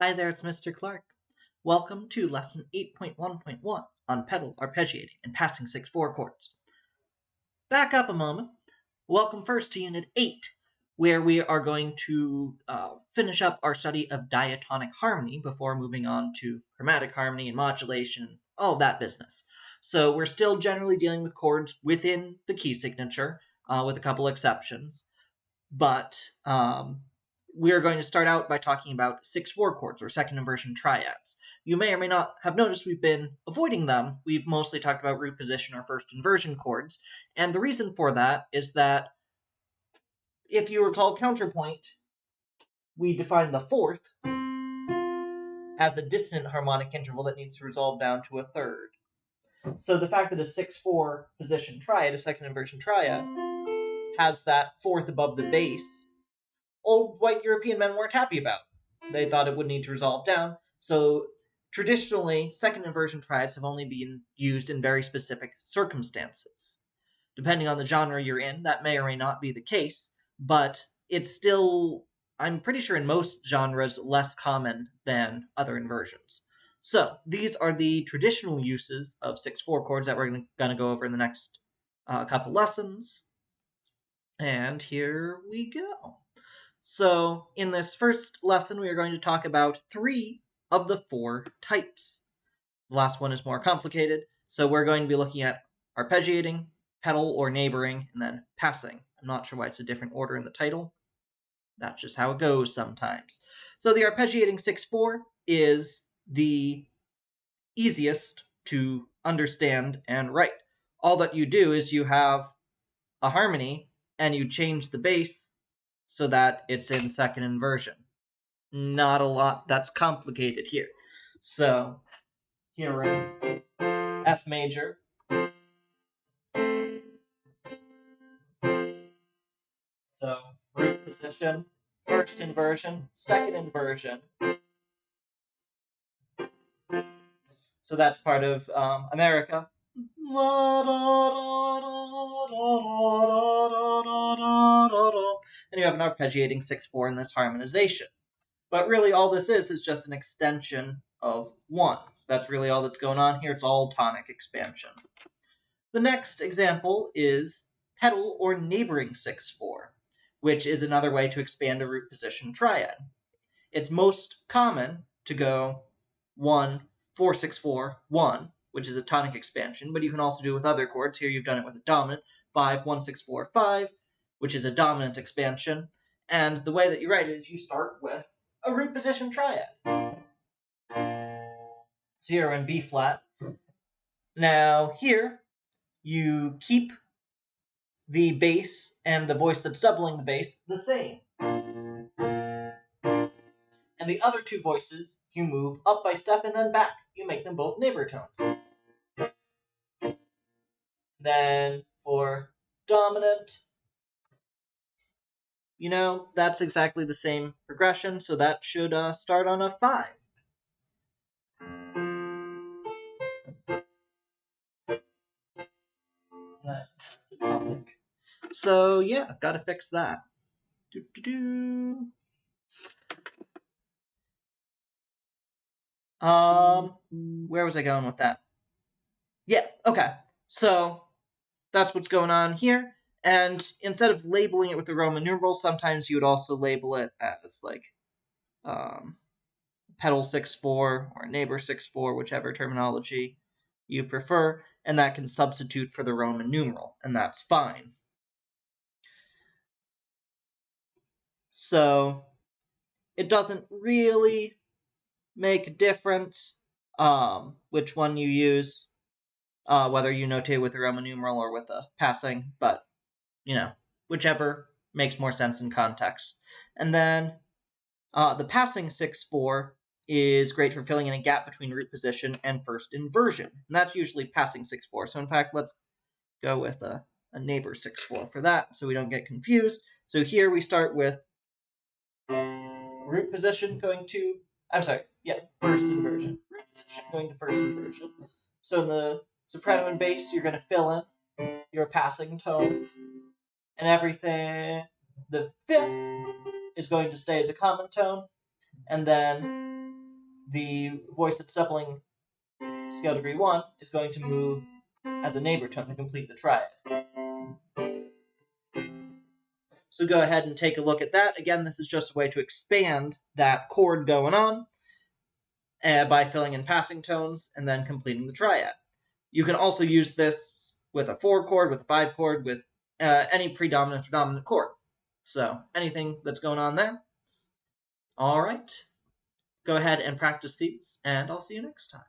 Hi there, it's Mr. Clark. Welcome to Lesson 8.1.1 on pedal arpeggiating and passing 6/4 chords. Back up a moment. Welcome first to Unit 8, where we are going to finish up our study of diatonic harmony before moving on to chromatic harmony and modulation, all of that business. So we're still generally dealing with chords within the key signature, with a couple exceptions. But we are going to start out by talking about 6/4 chords, or second inversion triads. You may or may not have noticed we've been avoiding them. We've mostly talked about root position or first inversion chords, and the reason for that is that if you recall counterpoint, we define the fourth as the dissonant harmonic interval that needs to resolve down to a third. So the fact that a 6/4 position triad, a second inversion triad, has that fourth above the bass, old white European men weren't happy about. They thought it would need to resolve down. So traditionally, second inversion triads have only been used in very specific circumstances. Depending on the genre you're in, that may or may not be the case, but it's still, I'm pretty sure in most genres, less common than other inversions. So these are the traditional uses of 6/4 chords that we're going to go over in the next couple lessons. And here we go. So in this first lesson, we are going to talk about 3 of the 4 types. The last one is more complicated, so we're going to be looking at arpeggiating, pedal or neighboring, and then passing. I'm not sure why it's a different order in the title. That's just how it goes sometimes. So the arpeggiating 6/4 is the easiest to understand and write. All that you do is you have a harmony and you change the bass so that it's in second inversion. Not a lot that's complicated here. So here we're in F major. So root position, first inversion, second inversion. So that's part of America. And you have an arpeggiating 6/4 in this harmonization. But really all this is just an extension of 1. That's really all that's going on here. It's all tonic expansion. The next example is pedal or neighboring 6/4, which is another way to expand a root position triad. It's most common to go 1, 4, 6, 4, 1, which is a tonic expansion, but you can also do it with other chords. Here you've done it with a dominant, 5, 1, 6, 4, 5, which is a dominant expansion. And the way that you write it is you start with a root position triad. So here we're in B flat. Now here, you keep the bass and the voice that's doubling the bass the same. And the other 2 voices, you move up by step and then back. You make them both neighbor tones. Then for dominant, that's exactly the same progression, so that should start on a 5. So yeah, gotta fix that. Where was I going with that? Yeah, okay. So that's what's going on here. And instead of labeling it with the Roman numerals, sometimes you would also label it as like pedal 6/4 or neighbor 6/4, whichever terminology you prefer, and that can substitute for the Roman numeral, and that's fine. So it doesn't really make a difference which one you use, whether you notate with the Roman numeral or with a passing, but, whichever makes more sense in context. And then the passing 6/4 is great for filling in a gap between root position and first inversion. And that's usually passing 6/4. So in fact, let's go with a neighbor 6/4 for that so we don't get confused. So here we start with root position going to, first inversion. Root position going to first inversion. So in the soprano and bass, you're going to fill in your passing tones and everything. The 5th is going to stay as a common tone, and then the voice that's doubling scale degree 1 is going to move as a neighbor tone to complete the triad. So go ahead and take a look at that. Again, this is just a way to expand that chord going on by filling in passing tones and then completing the triad. You can also use this with a 4 chord, with a 5 chord, with any predominant or dominant chord. So anything that's going on there. All right. Go ahead and practice these, and I'll see you next time.